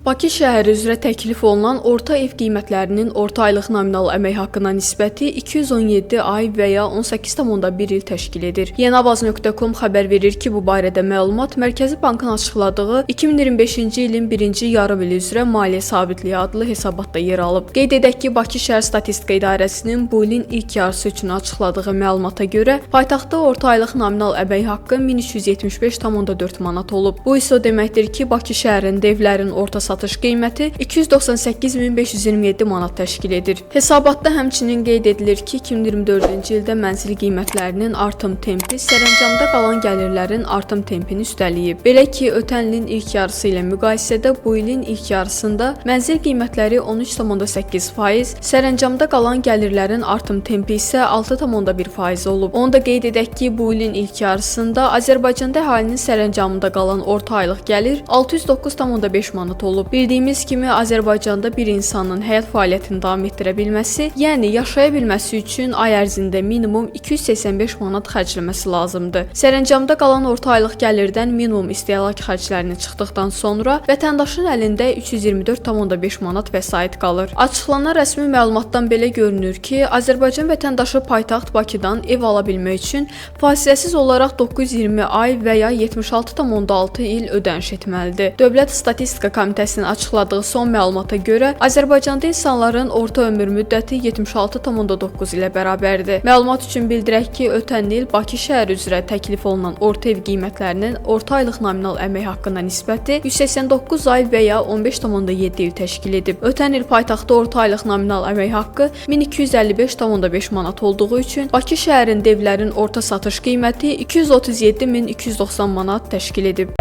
Bakı şəhəri üzrə təklif olunan orta ev qiymətlərinin orta aylıq nominal əmək haqqına nisbəti 217 ay və ya 18,1 il təşkil edir. Yenabaz.com xəbər verir ki, bu barədə məlumat Mərkəzi Bankın açıqladığı 2025-ci ilin birinci yarım ili üzrə maliyyə sabitliyi adlı hesabatda yer alıb. Qeyd edək ki, Bakı şəhər Statistika İdarəsinin bu ilin ilk yarısı üçün açıqladığı məlumata görə paytaxtda orta aylıq nominal əmək haqqı 1375,4 manat olub. Bu isə o deməkdir ki, Bakı şəhərində evlərin orta satış qiyməti 298.527 manat təşkil edir. Hesabatda həmçinin qeyd edilir ki, 2024-cü ildə mənzil qiymətlərinin artım tempi sərəncamda qalan gəlirlərin artım tempini üstələyib. Belə ki, ötən ilin ilk yarısı ilə müqayisədə bu ilin ilk yarısında mənzil qiymətləri 13,8%, sərəncamda qalan gəlirlərin artım tempi isə 6,1% olub. Onu da qeyd edək ki, bu ilin ilk yarısında Azərbaycanda əhalinin sərəncamında qalan orta aylıq gəlir 609,5 manat olub. Bildiyimiz kimi Azərbaycanda bir insanın həyat fəaliyyətini davam etdirə bilməsi, yəni yaşaya bilməsi üçün ay ərzində minimum 285 manat xərcləməsi lazımdır. Sərəncamda qalan orta aylıq gəlirdən minimum istehlak xərclərini çıxdıqdan sonra vətəndaşın əlində 324,5 manat vəsait qalır. Açıqlanan rəsmi məlumatdan belə görünür ki, Azərbaycan vətəndaşı paytaxt Bakıdan ev ala bilmək üçün fasiləsiz olaraq 920 ay və ya 76,6 il ödəniş etməlidir. Dövlət Statistika Komitəsinin açıqladığı son məlumata görə Azərbaycanda insanların orta ömür müddəti 76,9 ilə bərabərdir. Məlumat üçün bildirək ki, ötən il Bakı şəhəri üzrə təklif olunan orta ev qiymətlərinin orta aylıq nominal əmək haqqına nisbəti 189 ay və ya 15,7 il təşkil edib. Ötən il paytaxtda orta aylıq nominal əmək haqqı 1255,5 manat olduğu üçün Bakı şəhərində evlərin orta satış qiyməti 237.290 manat təşkil edib.